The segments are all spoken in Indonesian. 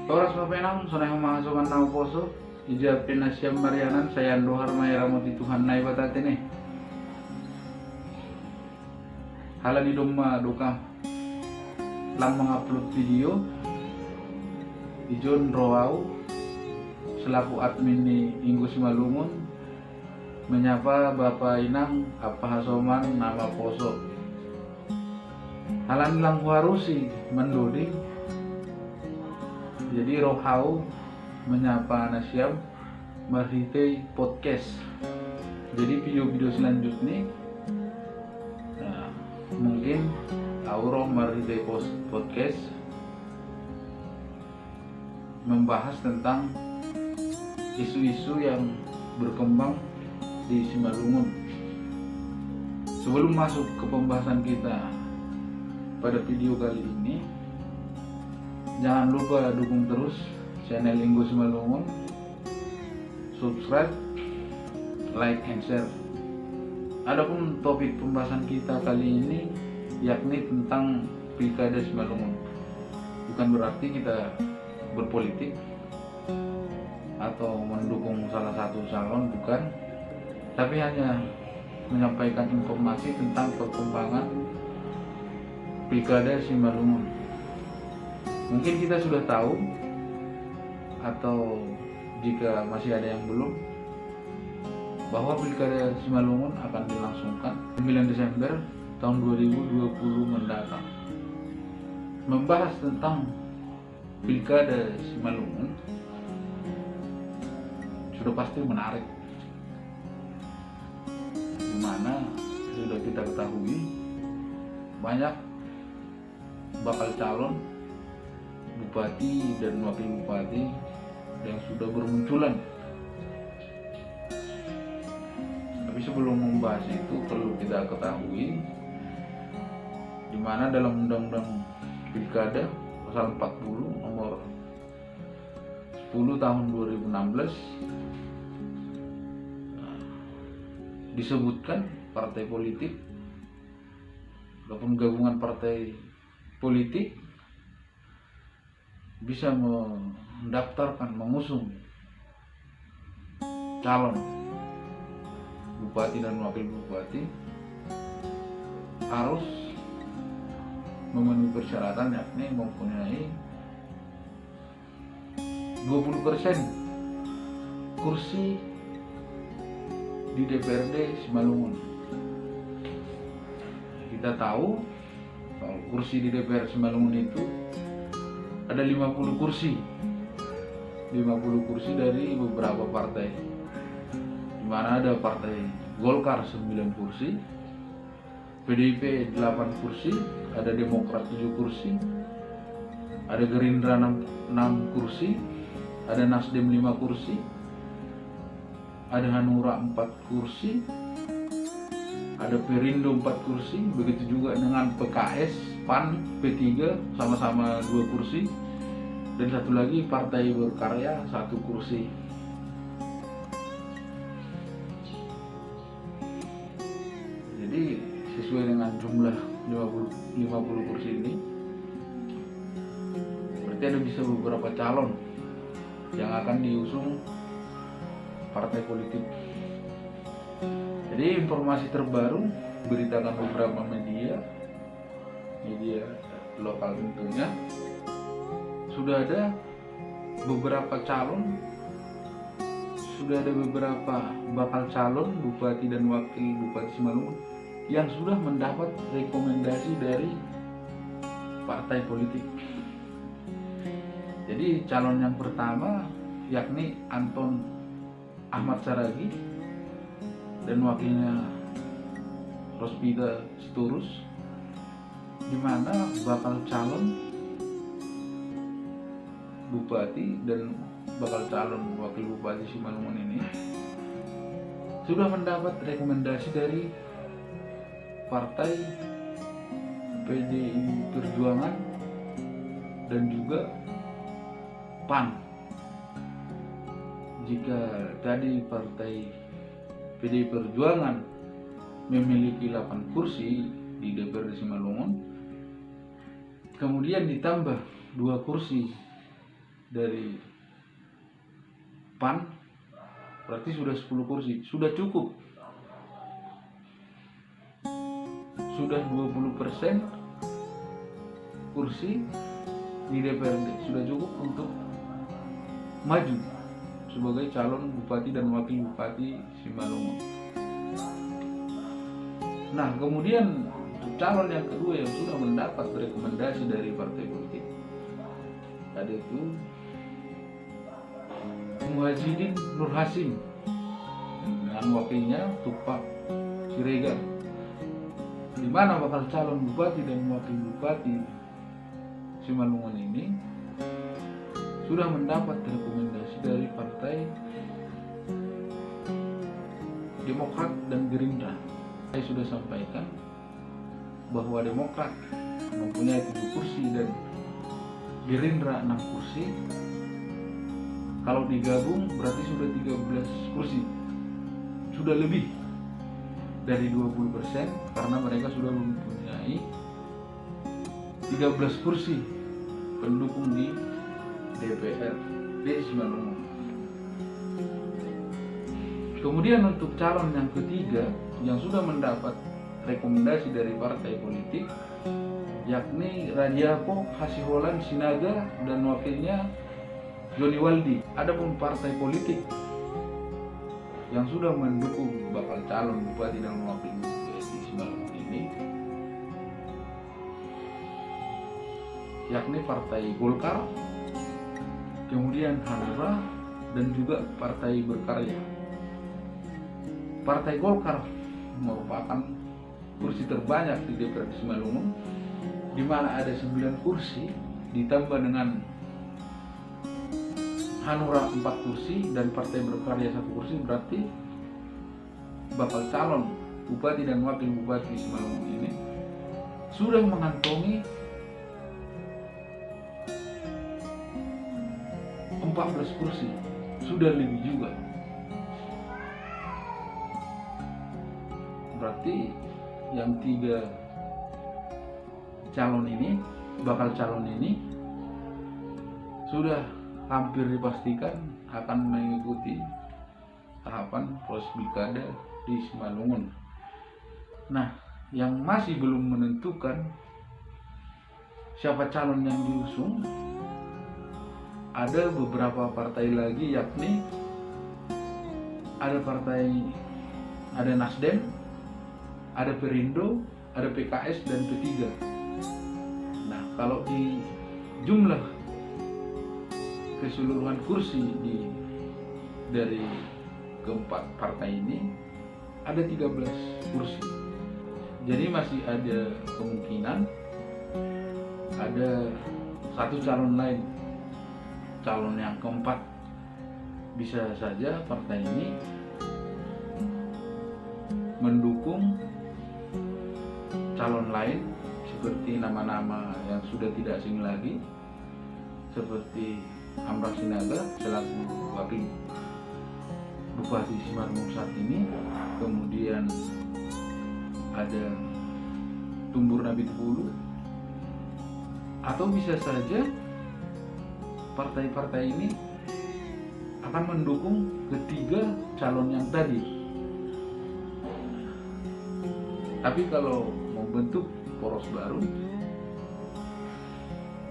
Oras mapenang sonay humahasukan na poso ija pinasyam marianan saya dohar mayramoti Tuhan nai batatene halani domma doka lang mengupload video ijon roau selaku admin ni Inggo Simalungun menyapa Bapak Inang apa hasoman nama poso halan lang warusi mendodi. Jadi rohau menyapa nasyam marhite podcast. Jadi video-video selanjutnya mungkin auro marhite podcast membahas tentang isu-isu yang berkembang di Simalungun. Sebelum masuk ke pembahasan kita pada video kali ini, jangan lupa dukung terus channel Inggo Simalungun, subscribe, like, and share. Adapun topik pembahasan kita kali ini yakni tentang Pilkada Simalungun. Bukan berarti kita berpolitik atau mendukung salah satu calon, bukan, tapi hanya menyampaikan informasi tentang perkembangan Pilkada Simalungun. Mungkin kita sudah tahu, atau jika masih ada yang belum, bahwa Pilkada Simalungun akan dilangsungkan 9 Desember tahun 2020 mendatang. Membahas tentang Pilkada Simalungun sudah pasti menarik, dimana sudah kita ketahui banyak bakal calon bupati dan wakil bupati yang sudah bermunculan. Tapi sebelum membahas itu perlu kita ketahui di mana dalam Undang-Undang Pilkada pasal 40 nomor 10 tahun 2016 disebutkan partai politik ataupun gabungan partai politik bisa mendaftarkan, mengusung calon bupati dan wakil bupati harus memenuhi persyaratan, yakni mempunyai 20% kursi di DPRD Simalungun. Kita tahu kalau kursi di DPR Simalungun itu ada 50 kursi dari beberapa partai, di mana ada partai Golkar 9 kursi, PDIP 8 kursi, ada Demokrat 7 kursi, ada Gerindra 6 kursi, ada Nasdem 5 kursi, ada Hanura 4 kursi, ada Perindo 4 kursi, begitu juga dengan PKS, PAN, P3 sama-sama 2 kursi, dan satu lagi Partai Berkarya 1 kursi. Jadi sesuai dengan jumlah 50 kursi ini, berarti ada bisa beberapa calon yang akan diusung partai politik. Jadi informasi terbaru diberitakan beberapa media lokal tentunya, sudah ada beberapa bakal calon bupati dan wakil bupati Simalungun yang sudah mendapat rekomendasi dari partai politik. Jadi calon yang pertama yakni Anton Ahmad Saragi dan wakilnya Rospita Sitorus, di mana bakal calon bupati dan bakal calon wakil bupati Simalungun ini sudah mendapat rekomendasi dari partai PDI Perjuangan dan juga PAN. Jika tadi partai PDI Perjuangan memiliki 8 kursi di DPRD Simalungun, kemudian ditambah 2 kursi dari PAN, berarti sudah 10 kursi, sudah cukup. Sudah 20% kursi di DPRD, sudah cukup untuk maju sebagai calon bupati dan wakil bupati Simalungun. Nah, kemudian untuk calon yang kedua yang sudah mendapat rekomendasi dari partai politik, ada itu Muhajidin Nur Hasim dengan wakilnya Tupak Siregar, di mana bakal calon bupati dan wakil bupati Simalungun ini sudah mendapat rekomendasi dari partai Demokrat dan Gerindra. Saya sudah sampaikan bahwa Demokrat mempunyai 7 kursi dan Gerindra 6 kursi. Kalau digabung berarti sudah 13 kursi, sudah lebih dari 20%, karena mereka sudah mempunyai 13 kursi pendukung di DPRD Simalungun. Kemudian untuk calon yang ketiga yang sudah mendapat rekomendasi dari partai politik, yakni Radiapo Hasiholan Sinaga dan wakilnya Joni Waldi. Adapun partai politik yang sudah mendukung bakal calon bupati dan wakil bupati Simalungun ini, yakni Partai Golkar, kemudian Hanura, dan juga Partai Berkarya. Partai Golkar merupakan kursi terbanyak di DPRD Simalungun, di mana ada 9 kursi ditambah dengan Hanura 4 kursi dan Partai Berkarya 1 kursi, berarti bakal calon bupati dan wakil bupati Simalungun ini sudah mengantongi 14 kursi, sudah lebih juga. Berarti yang 3 calon ini, bakal calon ini sudah hampir dipastikan akan mengikuti tahapan proses pilkada di Simalungun. Nah, yang masih belum menentukan siapa calon yang diusung, ada beberapa partai lagi, yakni ada Nasdem, ada Perindo, ada PKS dan P3. Nah, kalau di jumlah keseluruhan kursi dari keempat partai ini ada 13 kursi. Jadi masih ada kemungkinan ada satu calon lain, calon yang keempat. Bisa saja partai ini mendukung calon lain, seperti nama-nama yang sudah tidak asing lagi, seperti Amran Sinaga selaku wakil bupati Simalungun saat ini, kemudian ada Tumbur Nabi Tepulu, atau bisa saja partai-partai ini akan mendukung ketiga calon yang tadi. Tapi kalau membentuk poros baru,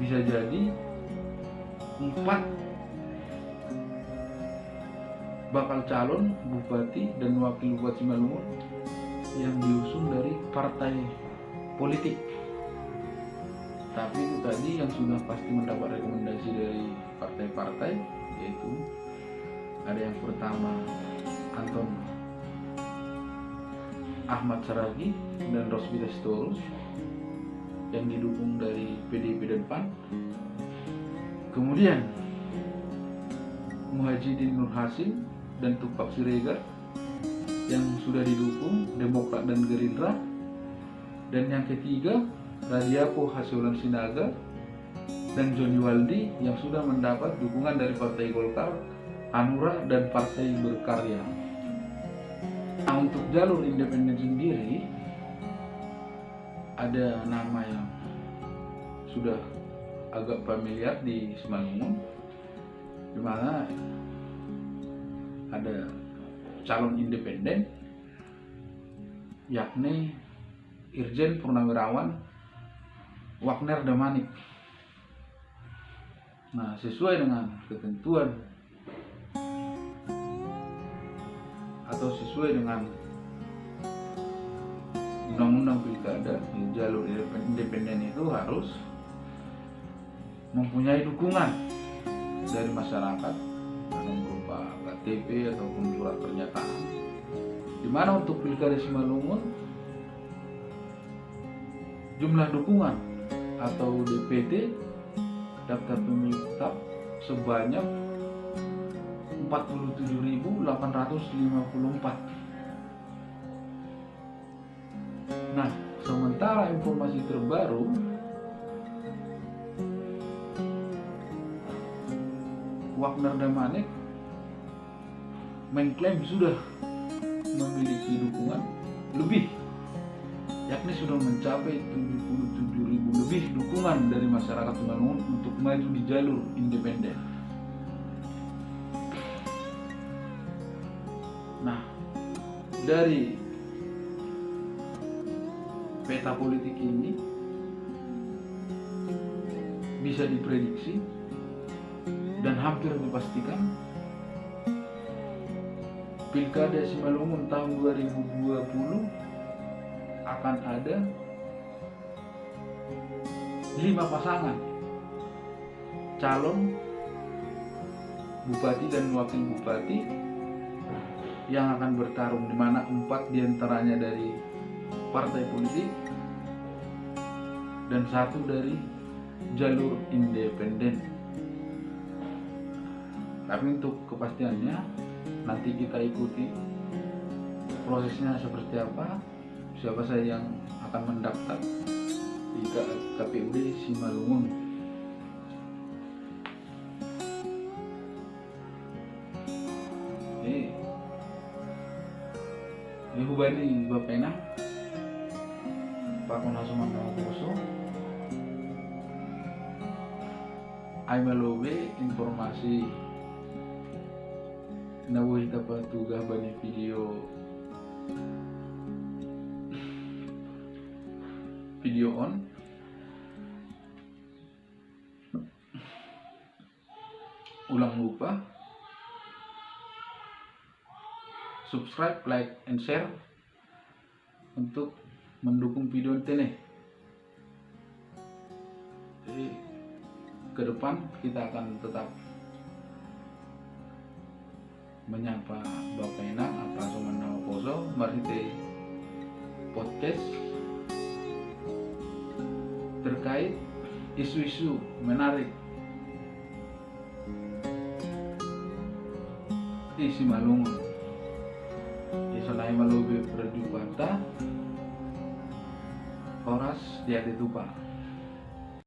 bisa jadi 4 bakal calon bupati dan wakil bupati Simalungun yang diusung dari partai politik. Tapi itu tadi yang sudah pasti mendapat rekomendasi dari partai-partai, yaitu ada yang pertama Anton Ahmad Saragi dan Rosbita Sitorus yang didukung dari PDIP dan PAN. Kemudian Muhajidin Nur Hasim dan Tupak Siregar yang sudah didukung Demokrat dan Gerindra. Dan yang ketiga Radiapo Hasiholan Sinaga dan Joni Waldi yang sudah mendapat dukungan dari Partai Golkar, Hanura, dan Partai Berkarya. Nah, untuk jalur independen sendiri ada nama yang sudah agak familiar di Simalungun, di mana ada calon independen yakni Irjen Purnawirawan Wagner Damanik. Nah, sesuai dengan ketentuan atau sesuai dengan undang-undang pilkada, jalur independen itu harus mempunyai dukungan dari masyarakat berupa KTP ataupun surat pernyataan. Di mana untuk pilkada Simalungun jumlah dukungan atau DPT daftar pemilih tetap sebanyak 47.854. Nah, sementara informasi terbaru Wagner Damanik mengklaim sudah memiliki dukungan lebih, yakni sudah mencapai 77.000 lebih dukungan dari masyarakat Simalungun untuk maju di jalur independen. Nah, dari peta politik ini bisa diprediksi dan hampir dipastikan Pilkada Simalungun tahun 2020 akan ada 5 pasangan calon bupati dan wakil bupati yang akan bertarung, di mana 4 diantaranya dari partai politik dan 1 dari jalur independen. Tapi untuk kepastiannya nanti kita ikuti prosesnya seperti apa, siapa saja yang akan mendaftar di KPUD Simalungun. Ini hubani Bapena Pak Konasuman Nawakoso Aimalobe informasi nawai dapat tugah bani video on ulang lupa subscribe, like, and share untuk mendukung video ini. Jadi ke depan kita akan tetap menyapa Bapak Enang apa Sumanau Poso Marite podcast terkait isu-isu menarik di Simalungun. Selain melalui perjumpaan Horas di Tupa.